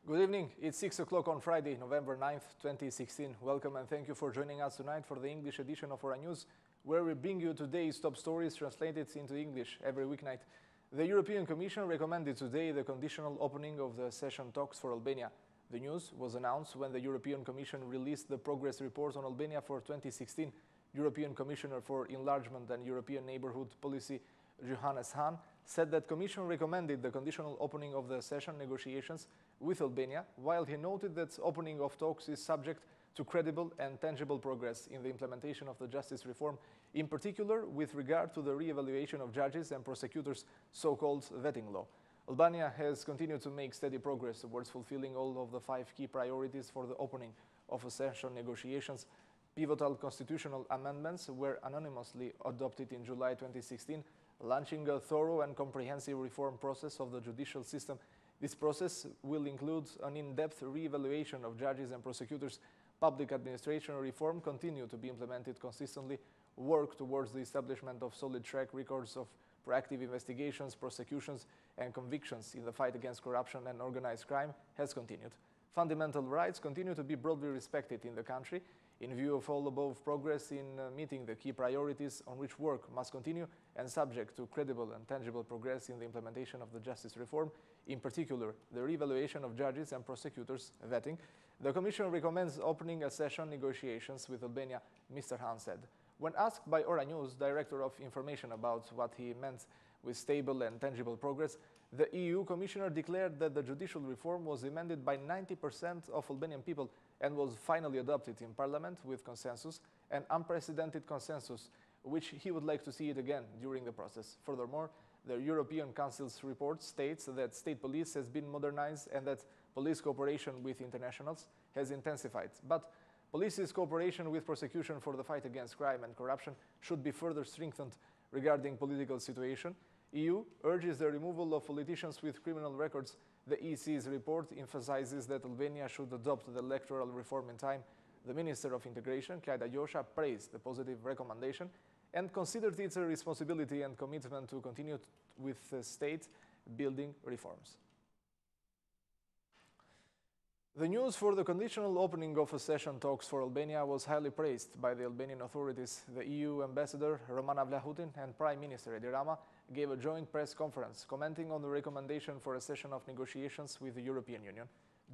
Good evening. It's 6 o'clock on Friday, November 9th, 2016. Welcome and thank you for joining us tonight for the English edition of our news, where we bring you today's top stories translated into English every weeknight. The European Commission recommended today the conditional opening of the accession talks for Albania. The news was announced when the European Commission released the progress report on Albania for 2016. European Commissioner for Enlargement and European Neighbourhood Policy, Johannes Hahn, said that Commission recommended the conditional opening of the accession negotiations with Albania, while he noted that opening of talks is subject to credible and tangible progress in the implementation of the justice reform, in particular with regard to the re-evaluation of judges and prosecutors' so-called vetting law. Albania has continued to make steady progress towards fulfilling all of the 5 key priorities for the opening of accession negotiations. Pivotal constitutional amendments were unanimously adopted in July 2016, launching a thorough and comprehensive reform process of the judicial system. This process will include an in-depth re-evaluation of judges and prosecutors. Public administration reform continue to be implemented consistently. Work towards the establishment of solid track records of proactive investigations, prosecutions, and convictions in the fight against corruption and organized crime has continued. Fundamental rights continue to be broadly respected in the country. In view of all above progress in meeting the key priorities on which work must continue and subject to credible and tangible progress in the implementation of the justice reform, in particular the re-evaluation of judges and prosecutors' vetting, the Commission recommends opening accession negotiations with Albania, Mr. Hahn said. When asked by Ora News, Director of Information, about what he meant with stable and tangible progress, the EU Commissioner declared that the judicial reform was amended by 90% of Albanian people and was finally adopted in Parliament with consensus, an unprecedented consensus, which he would like to see it again during the process. Furthermore, the European Council's report states that state police has been modernized and that police cooperation with internationals has intensified. But police's cooperation with prosecution for the fight against crime and corruption should be further strengthened. Regarding political situation, EU urges the removal of politicians with criminal records. The EC's report emphasizes that Albania should adopt the electoral reform in time. The Minister of Integration, Klajda Josha, praised the positive recommendation and considered it a responsibility and commitment to continue with state-building reforms. The news for the conditional opening of accession talks for Albania was highly praised by the Albanian authorities. The EU Ambassador Romana Vlahutin and Prime Minister Edi Rama gave a joint press conference commenting on the recommendation for accession of negotiations with the European Union.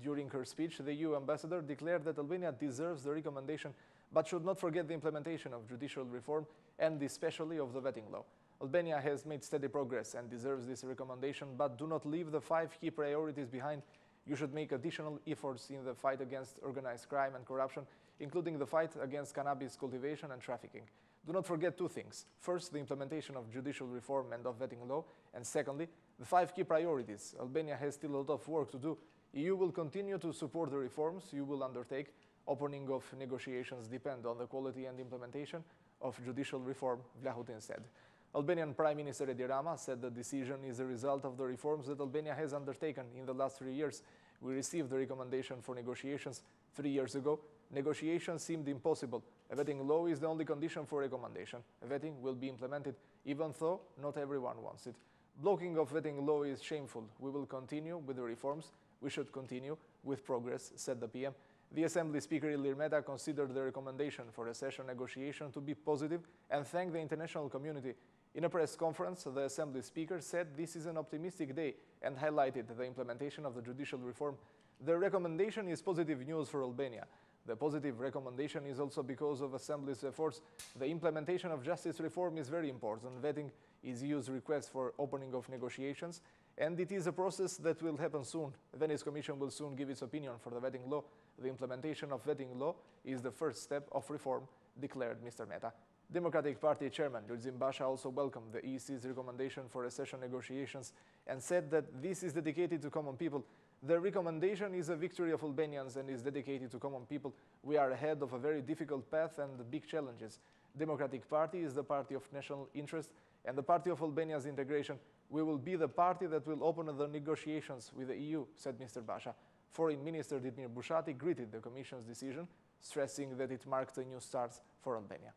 During her speech, the EU Ambassador declared that Albania deserves the recommendation but should not forget the implementation of judicial reform and especially of the vetting law. Albania has made steady progress and deserves this recommendation, but do not leave the 5 key priorities behind. You should make additional efforts in the fight against organized crime and corruption, including the fight against cannabis cultivation and trafficking. Do not forget 2 things. First, the implementation of judicial reform and of vetting law. And secondly, the 5 key priorities. Albania has still a lot of work to do. EU will continue to support the reforms you will undertake. Opening of negotiations depend on the quality and implementation of judicial reform, Vlahutin said. Albanian Prime Minister Edi Rama said the decision is a result of the reforms that Albania has undertaken in the last 3 years. We received the recommendation for negotiations 3 years ago. Negotiations seemed impossible. A vetting law is the only condition for recommendation. Vetting will be implemented, even though not everyone wants it. Blocking of vetting law is shameful. We will continue with the reforms. We should continue with progress, said the PM. The Assembly Speaker Ilir Meta considered the recommendation for accession negotiation to be positive and thanked the international community. In a press conference, the Assembly Speaker said this is an optimistic day and highlighted the implementation of the judicial reform. The recommendation is positive news for Albania. The positive recommendation is also because of Assembly's efforts. The implementation of justice reform is very important. Vetting is EU's request for opening of negotiations, and it is a process that will happen soon. The Venice Commission will soon give its opinion for the vetting law. The implementation of vetting law is the first step of reform, declared Mr. Meta. Democratic Party Chairman Lulzim Basha also welcomed the EC's recommendation for accession negotiations and said that this is dedicated to common people. The recommendation is a victory of Albanians and is dedicated to common people. We are ahead of a very difficult path and big challenges. Democratic Party is the party of national interest and the party of Albania's integration. We will be the party that will open the negotiations with the EU, said Mr. Basha. Foreign Minister Ditmir Bushati greeted the Commission's decision, stressing that it marked a new start for Albania.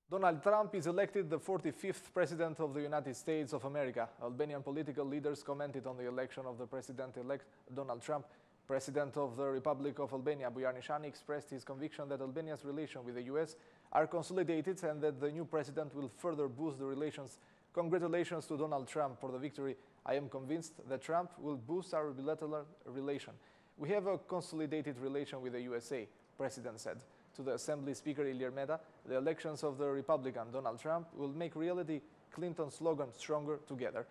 Donald Trump is elected the 45th President of the United States of America. Albanian political leaders commented on the election of the President-elect Donald Trump. President of the Republic of Albania, Bujar Nishani, expressed his conviction that Albania's relations with the US are consolidated and that the new president will further boost the relations. Congratulations to Donald Trump for the victory. I am convinced that Trump will boost our bilateral relation. We have a consolidated relation with the USA, President said. To the Assembly Speaker Ilir Meta, the elections of the Republican Donald Trump will make reality Clinton's slogan "Stronger Together."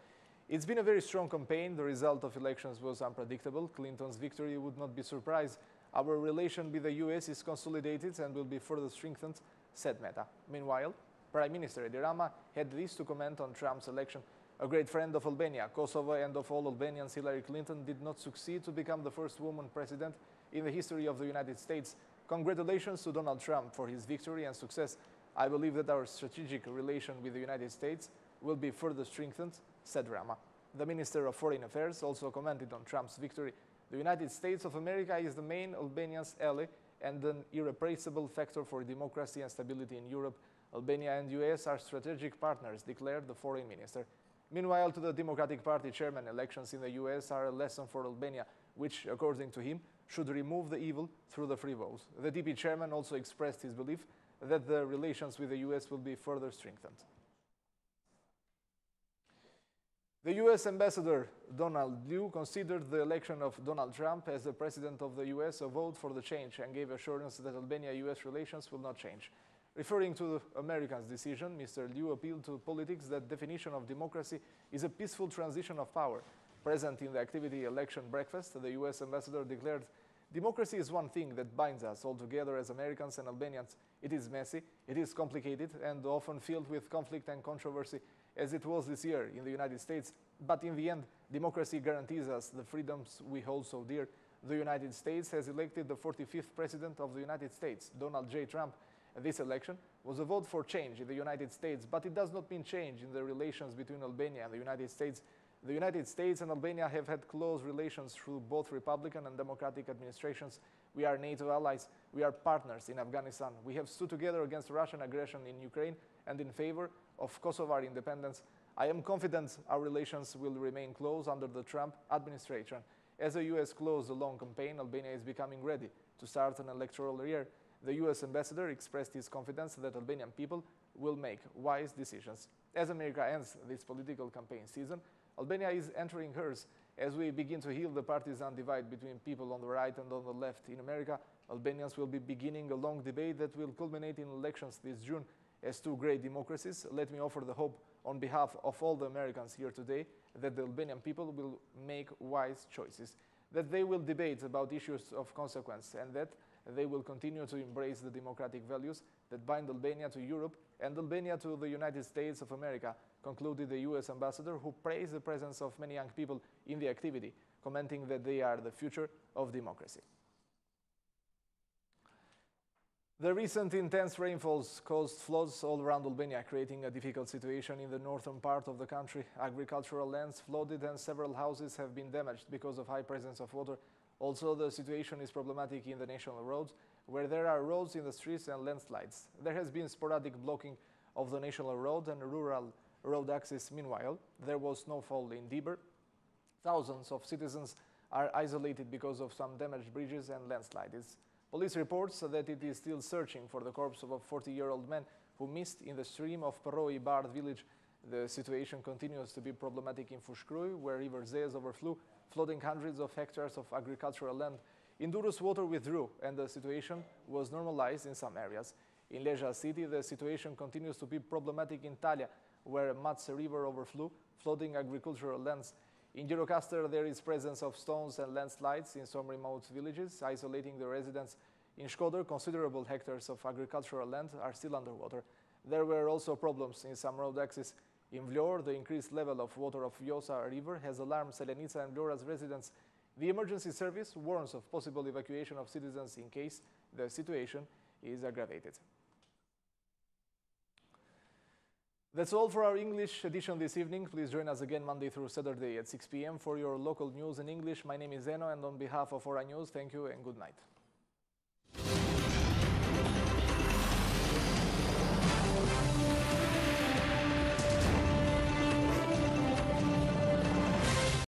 It's been a very strong campaign. The result of elections was unpredictable. Clinton's victory would not be surprise. Our relation with the US is consolidated and will be further strengthened, said Meta. Meanwhile, Prime Minister Edi Rama had this to comment on Trump's election. A great friend of Albania, Kosovo, and of all Albanians, Hillary Clinton did not succeed to become the first woman president in the history of the United States. Congratulations to Donald Trump for his victory and success. I believe that our strategic relation with the United States will be further strengthened, said Rama. The Minister of Foreign Affairs also commented on Trump's victory. The United States of America is the main Albanian's ally and an irreplaceable factor for democracy and stability in Europe. Albania and US are strategic partners, declared the Foreign Minister. Meanwhile, to the Democratic Party chairman, elections in the US are a lesson for Albania, which, according to him, should remove the evil through the free vote. The DP chairman also expressed his belief that the relations with the US will be further strengthened. The US Ambassador Donald Lew considered the election of Donald Trump as the President of the US a vote for the change and gave assurance that Albania-US relations will not change. Referring to the Americans' decision, Mr. Lew appealed to politics that definition of democracy is a peaceful transition of power. Present in the activity election breakfast, the US ambassador declared, "Democracy is one thing that binds us all together as Americans and Albanians. It is messy, it is complicated, and often filled with conflict and controversy, as it was this year in the United States. But in the end, democracy guarantees us the freedoms we hold so dear. The United States has elected the 45th President of the United States, Donald J. Trump. This election was a vote for change in the United States, but it does not mean change in the relations between Albania and the United States. The United States and Albania have had close relations through both Republican and Democratic administrations. We are NATO allies. We are partners in Afghanistan. We have stood together against Russian aggression in Ukraine and in favor of Kosovar independence. I am confident our relations will remain close under the Trump administration. As the US closed a long campaign, Albania is becoming ready to start an electoral year. The US ambassador expressed his confidence that Albanian people will make wise decisions. As America ends this political campaign season, Albania is entering hers. As we begin to heal the partisan divide between people on the right and on the left in America, Albanians will be beginning a long debate that will culminate in elections this June. As two great democracies, let me offer the hope on behalf of all the Americans here today that the Albanian people will make wise choices, that they will debate about issues of consequence, and that they will continue to embrace the democratic values that bind Albania to Europe and Albania to the United States of America, concluded the US ambassador, who praised the presence of many young people in the activity, commenting that they are the future of democracy. The recent intense rainfalls caused floods all around Albania, creating a difficult situation in the northern part of the country. Agricultural lands flooded and several houses have been damaged because of high presence of water. Also, the situation is problematic in the national roads, where there are roads in the streets and landslides. There has been sporadic blocking of the national road and rural road access. Meanwhile, there was snowfall in Dibër. Thousands of citizens are isolated because of some damaged bridges and landslides. Police reports that it is still searching for the corpse of a 40-year-old man who missed in the stream of Paroi Bard village. The situation continues to be problematic in Fushkruj, where River Zez overflew, flooding hundreds of hectares of agricultural land. In Durrës, water withdrew, and the situation was normalized in some areas. In Leja city, the situation continues to be problematic in Talja, where Matse River overflew, flooding agricultural lands. In Gjirokastër, there is presence of stones and landslides in some remote villages, isolating the residents. In Shkodër, considerable hectares of agricultural land are still underwater. There were also problems in some road access. In Vlorë, the increased level of water of Vjosa River has alarmed Selenica and Vlora's residents. The emergency service warns of possible evacuation of citizens in case the situation is aggravated. That's all for our English edition this evening. Please join us again Monday through Saturday at 6 p.m. for your local news in English. My name is Zeno, and on behalf of Ora News, thank you and good night.